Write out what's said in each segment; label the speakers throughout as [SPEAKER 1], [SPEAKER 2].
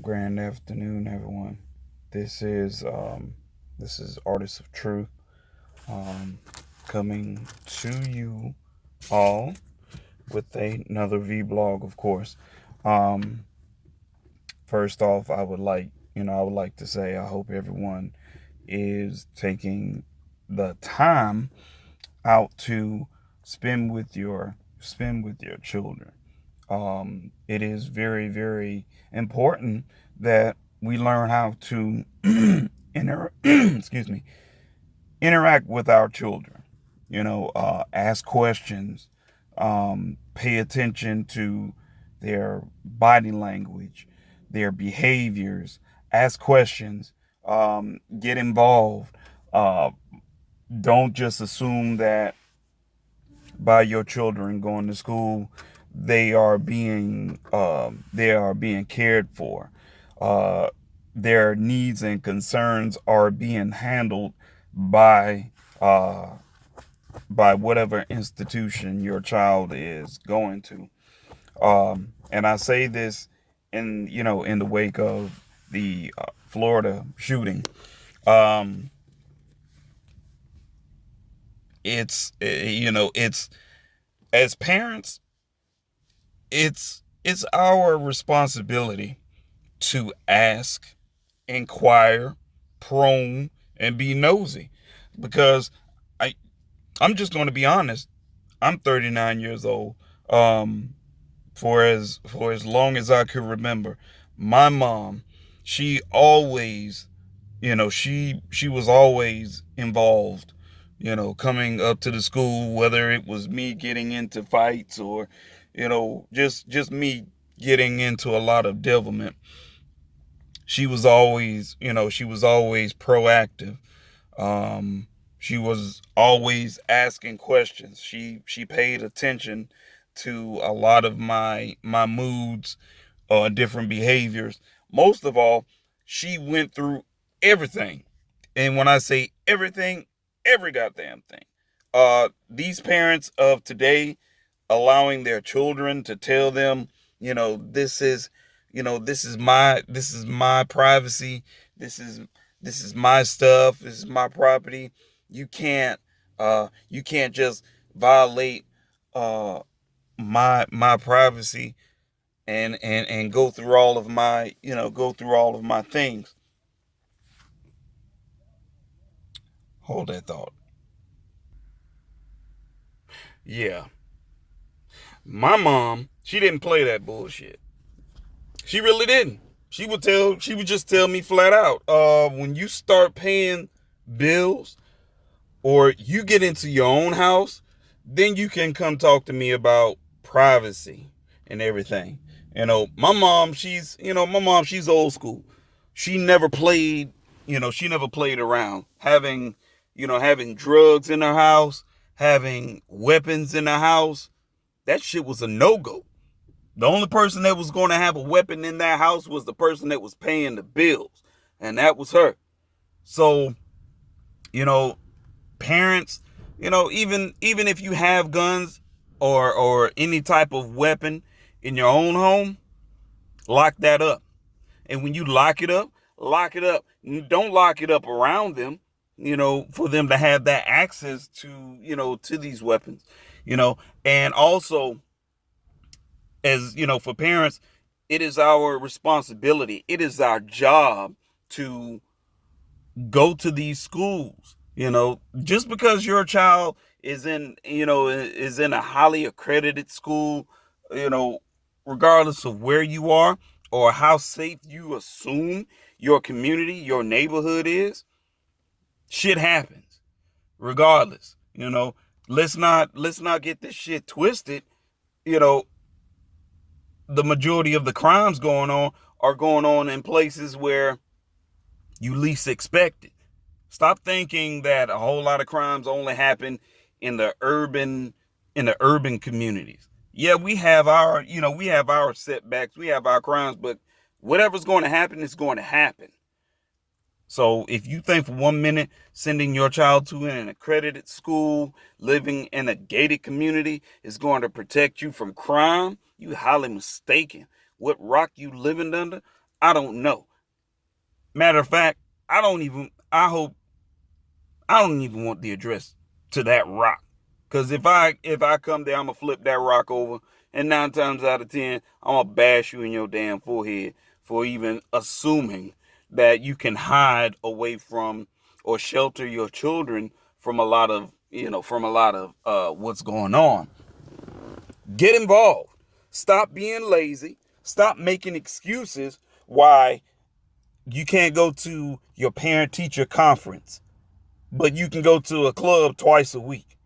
[SPEAKER 1] Grand afternoon, everyone. This is this is Artists of Truth coming to you all with another vlog, of course. Um, First off, I would like to say I hope everyone is taking the time out to spend with your children. It is very, very important that we learn how to excuse me, interact with our children. Ask questions, pay attention to their body language, their behaviors, ask questions, get involved. Uh, don't just assume that by your children going to school, they are being cared for. Uh, their needs and concerns are being handled by uh, by whatever institution your child is going to. And I say this in the wake of the Florida shooting. Um, it's as parents, it's our responsibility to ask, inquire, prone, and be nosy. Because I I'm just going to be honest. I'm 39 years old. Um, for as long as I could remember, my mom, she always, she was always involved. Coming up to the school, whether it was me getting into fights or, just me getting into a lot of devilment. She was always proactive. Um, she was always asking questions. She paid attention to a lot of my moods, different behaviors. Most of all, she went through everything. And when I say everything, every goddamn thing. These parents of today allowing their children to tell them, this is, this is my privacy. This is this is my stuff. This is my property. You can't just violate uh my privacy and go through all of my go through all of my things. Hold that thought. Yeah, my mom, she didn't play that bullshit. She really didn't. She would just tell me flat out, when you start paying bills or you get into your own house, then you can come talk to me about privacy and everything. My mom, she's old school. She never played, she never played around. Having drugs in her house, having weapons in her house, that shit was a no-go. The only person that was going to have a weapon in that house was the person that was paying the bills, and that was her. So, you know, parents, even if you have guns or any type of weapon in your own home, lock that up. And when you lock it up. Don't lock it up around them, for them to have that access to, to these weapons, and also, as for parents, it is our responsibility. It is our job to go to these schools. Just because your child is in a highly accredited school, you know, regardless of where you are or how safe you assume your community, your neighborhood is, shit happens. Regardless, let's not get this shit twisted. You know, the majority of the crimes going on are going on in places where you least expect it. Stop thinking that a whole lot of crimes only happen in the urban communities. Yeah, we have our setbacks, we have our crimes, but whatever's going to happen is going to happen. So if you think for 1 minute sending your child to an accredited school, living in a gated community is going to protect you from crime, you highly mistaken. What rock you living under? I don't know. Matter of fact, I don't even, I hope, I don't even want the address to that rock. Cause if I come there, I'm gonna flip that rock over, and 9 times out of 10, I'm gonna bash you in your damn forehead for even assuming that you can hide away from or shelter your children from a lot of what's going on. Get involved. Stop being lazy. Stop making excuses why you can't go to your parent teacher conference, but you can go to a club twice a week.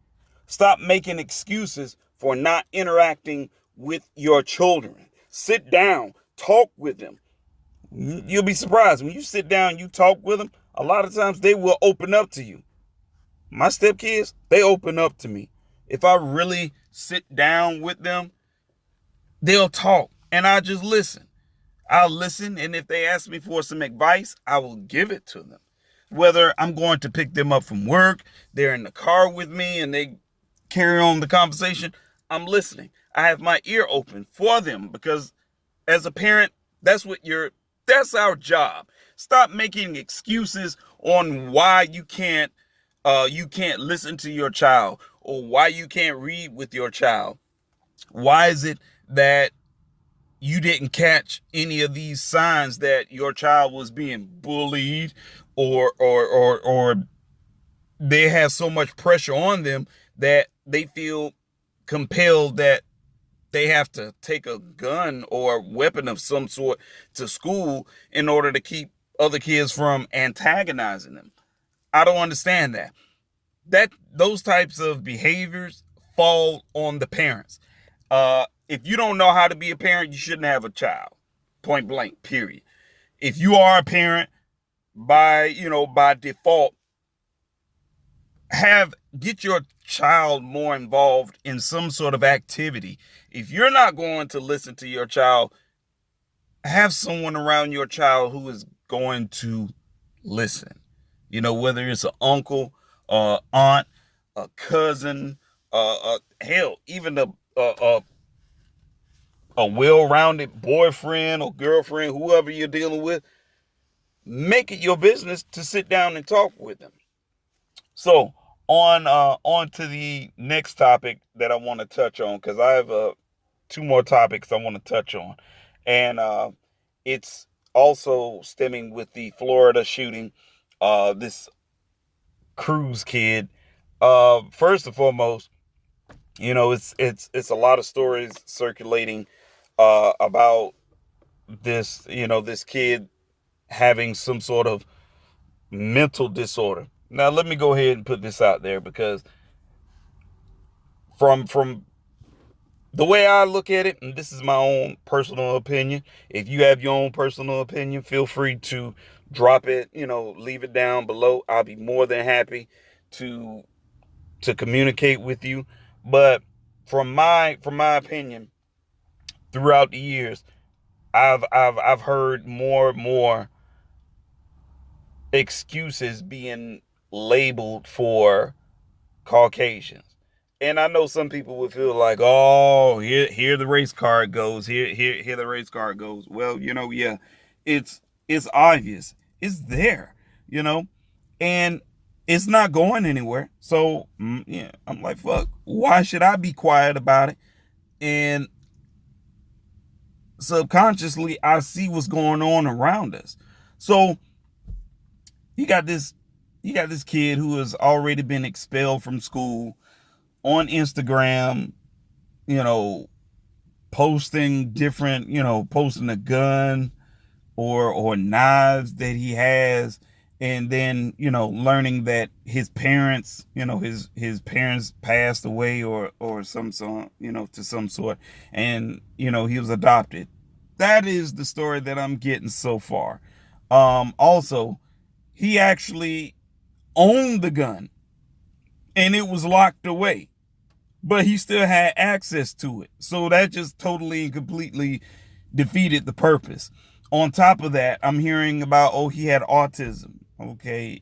[SPEAKER 1] Stop making excuses for not interacting with your children. Sit down, talk with them. You'll be surprised when you sit down, you talk with them. A lot of times they will open up to you. My stepkids, they open up to me. If I really sit down with them, they'll talk and I just listen. I'll listen, and if they ask me for some advice, I will give it to them. Whether I'm going to pick them up from work, they're in the car with me, and they carry on the conversation, I'm listening. I have my ear open for them because as a parent, that's our job. Stop making excuses on why you can't listen to your child or why you can't read with your child. Why is it that you didn't catch any of these signs that your child was being bullied or they have so much pressure on them that they feel compelled that they have to take a gun or weapon of some sort to school in order to keep other kids from antagonizing them. I don't understand that. Those types of behaviors fall on the parents. If you don't know how to be a parent, you shouldn't have a child. Point blank, period. If you are a parent, by default, get your child more involved in some sort of activity. If you're not going to listen to your child, have someone around your child who is going to listen. Whether it's an uncle, aunt, a cousin, hell, even a well-rounded boyfriend or girlfriend, whoever you're dealing with, make it your business to sit down and talk with them. So on to the next topic that I want to touch on, because I have two more topics I want to touch on, and it's also stemming with the Florida shooting. This Cruz kid. First and foremost, it's a lot of stories circulating about this kid having some sort of mental disorder. Now, let me go ahead and put this out there, because from the way I look at it, and this is my own personal opinion. If you have your own personal opinion, feel free to drop it, leave it down below. I'll be more than happy to communicate with you. But from my opinion, throughout the years, I've heard more and more excuses being labeled for Caucasians. And I know some people would feel like, oh, here the race card goes, here the race card goes. Well, yeah, it's obvious. It's there, you know, and it's not going anywhere. So yeah, I'm like, fuck, why should I be quiet about it? And subconsciously, I see what's going on around us. So you got this, you got this kid who has already been expelled from school on Instagram, you know, posting different, posting a gun or knives that he has, and then, learning that his parents, his parents passed away or some sort, to some sort, and he was adopted. That is the story that I'm getting so far. Also, he actually owned the gun and it was locked away, but he still had access to it. So that just totally and completely defeated the purpose. On top of that, I'm hearing about, oh, he had autism. Okay.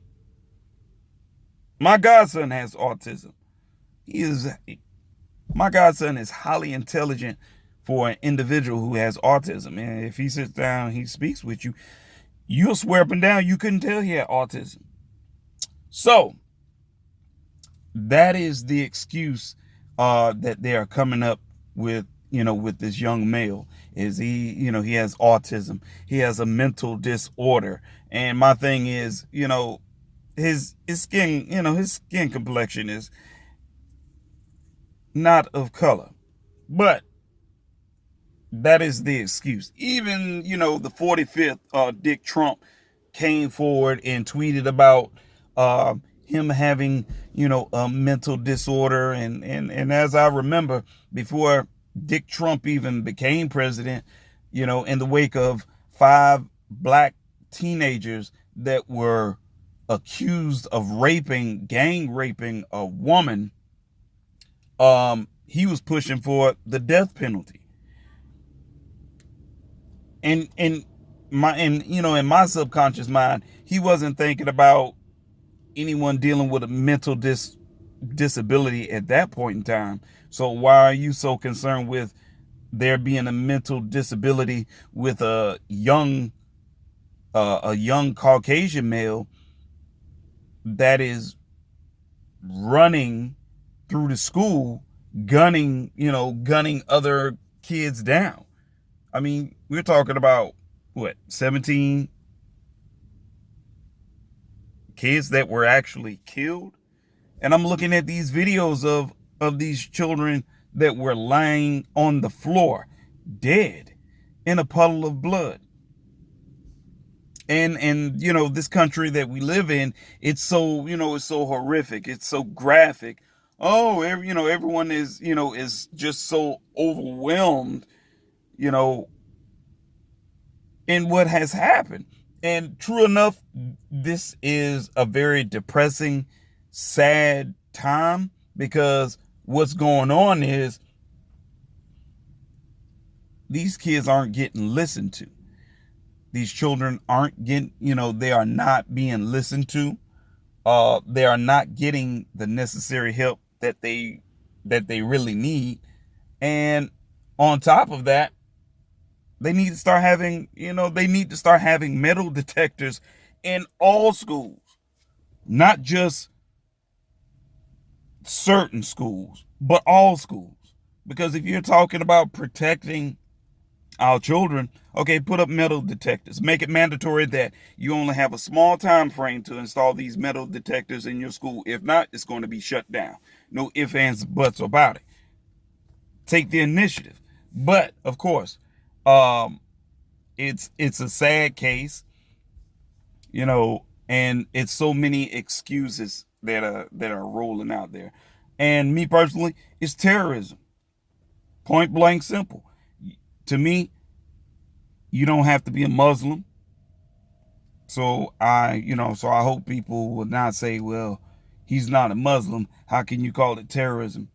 [SPEAKER 1] My godson has autism. My godson is highly intelligent for an individual who has autism. And if he sits down and he speaks with you, you'll swear up and down you couldn't tell he had autism. So that is the excuse that they are coming up with, with this young male. Is he has autism. He has a mental disorder. And my thing is, his skin, his skin complexion is not of color. But that is the excuse. Even, the 45th Dick Trump came forward and tweeted about him having, a mental disorder. And as I remember, before Dick Trump even became president, in the wake of 5 black teenagers that were accused of gang raping a woman, he was pushing for the death penalty. And in my subconscious mind, he wasn't thinking about anyone dealing with a mental disability at that point in time. So why are you so concerned with there being a mental disability with a young Caucasian male that is running through the school, gunning other kids down? I mean, we're talking about 17 kids that were actually killed. And I'm looking at these videos of these children that were lying on the floor, dead, in a puddle of blood. And this country that we live in, it's so horrific, it's so graphic. Oh, everyone is just so overwhelmed, in what has happened. And true enough, this is a very depressing, sad time, because what's going on is these kids aren't getting listened to. These children aren't getting, they are not being listened to. They are not getting the necessary help that they really need. And on top of that, they need to start having, metal detectors in all schools, not just certain schools, but all schools. Because if you're talking about protecting our children, okay, put up metal detectors. Make it mandatory that you only have a small time frame to install these metal detectors in your school. If not, it's going to be shut down. No ifs, ands, buts about it. Take the initiative. But of course, it's a sad case, and it's so many excuses that are rolling out there. And me personally, it's terrorism. Point blank simple. To me, you don't have to be a Muslim. So I hope people will not say, well, he's not a Muslim. How can you call it terrorism?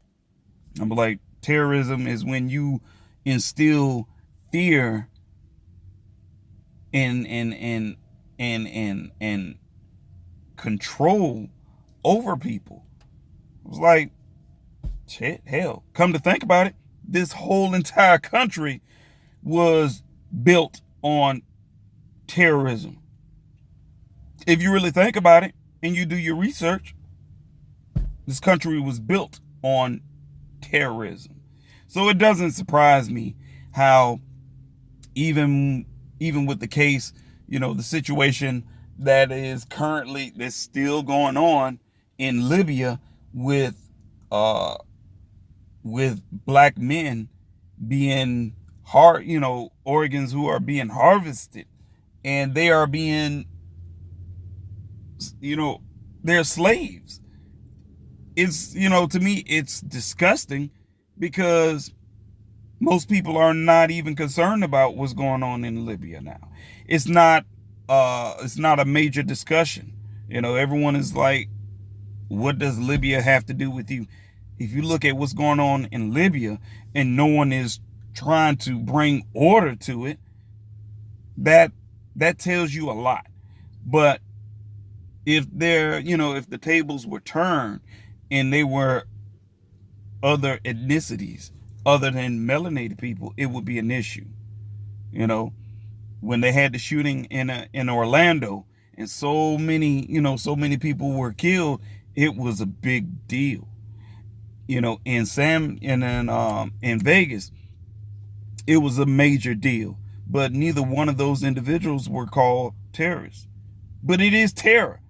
[SPEAKER 1] I'm like, terrorism is when you instill fear and control over people. It was like, shit, hell, come to think about it, this whole entire country was built on terrorism. If you really think about it and you do your research, this country was built on terrorism. So it doesn't surprise me how even with the case, the situation that's still going on in Libya with black men being organs who are being harvested, and they are being, they're slaves. It's, to me, it's disgusting, because most people are not even concerned about what's going on in Libya now. It's not a major discussion. Everyone is like, what does Libya have to do with you? If you look at what's going on in Libya and no one is trying to bring order to it, that tells you a lot. But if if the tables were turned and they were other ethnicities, other than melanated people, it would be an issue. You know, when they had the shooting in Orlando, and so many people were killed, it was a big deal. In Vegas, it was a major deal. But neither one of those individuals were called terrorists. But it is terror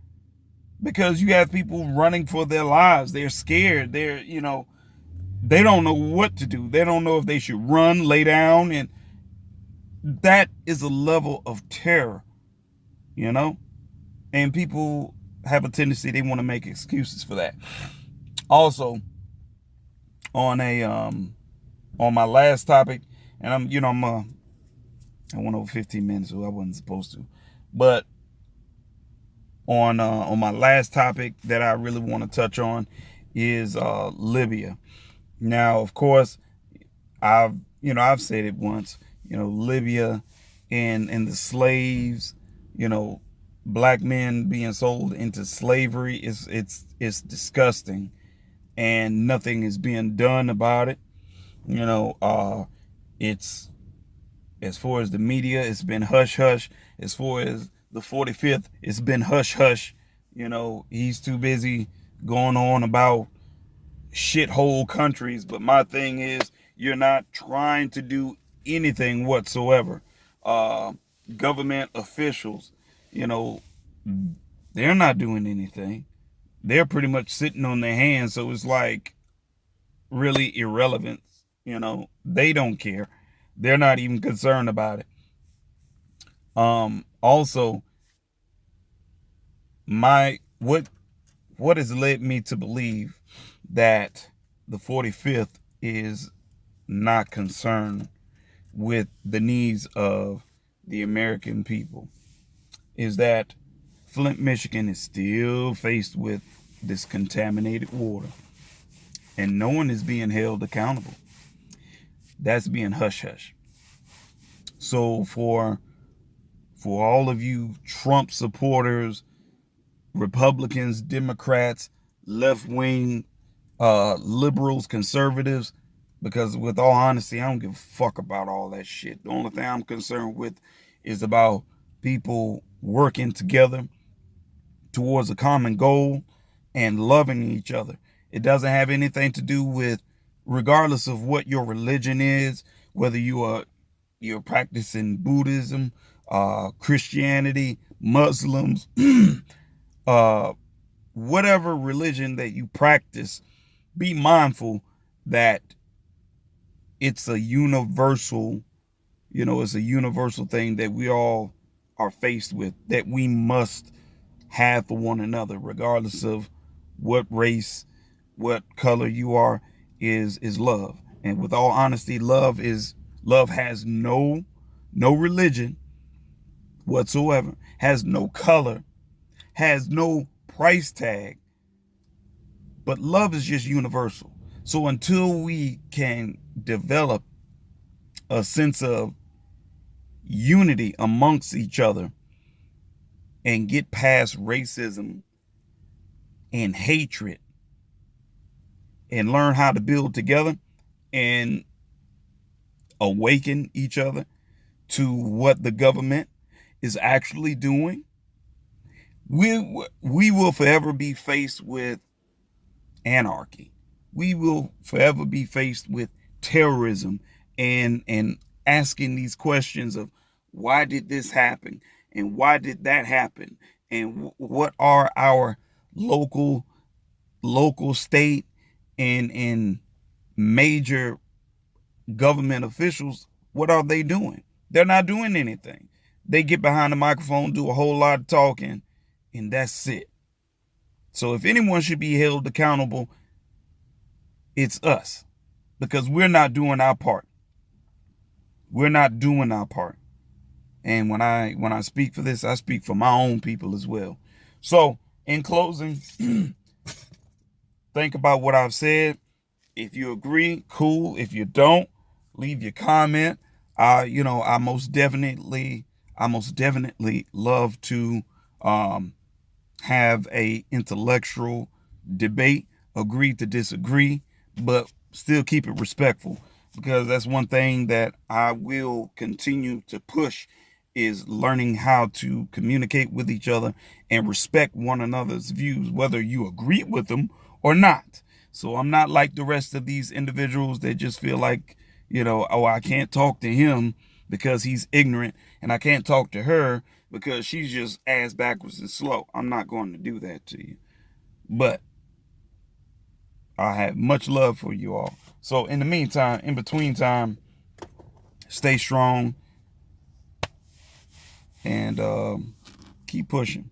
[SPEAKER 1] because you have people running for their lives. They're scared. They don't know what to do. They don't know if they should run, lay down, and that is a level of terror, you know? And people have a tendency, they want to make excuses for that. Also, on my last topic, and I went over 15 minutes, so I wasn't supposed to. But on my last topic that I really want to touch on is Libya. Now, of course, I've said it once. Libya and the slaves. Black men being sold into slavery it's disgusting, and nothing is being done about it. It's as far as the media, it's been hush hush. As far as the 45th, it's been hush hush. He's too busy going on about shithole countries. But my thing is, you're not trying to do anything whatsoever. Government officials, you know, they're not doing anything. They're pretty much sitting on their hands. So it's like really irrelevant. They don't care. They're not even concerned about it. Also, my what has led me to believe that the 45th is not concerned with the needs of the American people is that Flint, Michigan is still faced with this contaminated water, and no one is being held accountable. That's being hush hush. So for all of you Trump supporters, Republicans, Democrats, left wing, liberals, conservatives, because with all honesty, I don't give a fuck about all that shit. The only thing I'm concerned with is about people working together towards a common goal and loving each other. It doesn't have anything to do with, regardless of what your religion is, whether you're practicing Buddhism, Christianity, Muslims, whatever religion that you practice, be mindful that it's a universal, it's a universal thing that we all are faced with, that we must have for one another, regardless of what race, what color you are, is love. And with all honesty, love has no religion whatsoever, has no color, has no price tag, but love is just universal. So until we can develop a sense of unity amongst each other and get past racism and hatred and learn how to build together and awaken each other to what the government is actually doing, we will forever be faced with anarchy. We will forever be faced with terrorism and asking these questions of why did this happen and why did that happen and what are our local, state, and major government officials, what are they doing? They're not doing anything. They get behind the microphone, do a whole lot of talking, and that's it. So if anyone should be held accountable, it's us, because we're not doing our part. We're not doing our part. And when I speak for this, I speak for my own people as well. So in closing, think about what I've said. If you agree, cool. If you don't, leave your comment. I most definitely love to have a intellectual debate, agree to disagree, but still keep it respectful. because that's one thing that I will continue to push is learning how to communicate with each other and respect one another's views, whether you agree with them or not. So I'm not like the rest of these individuals that just feel like, oh, I can't talk to him because he's ignorant, and I can't talk to her because she's just ass backwards and slow. I'm not going to do that to you. But I have much love for you all. So in the meantime, in between time, stay strong and keep pushing.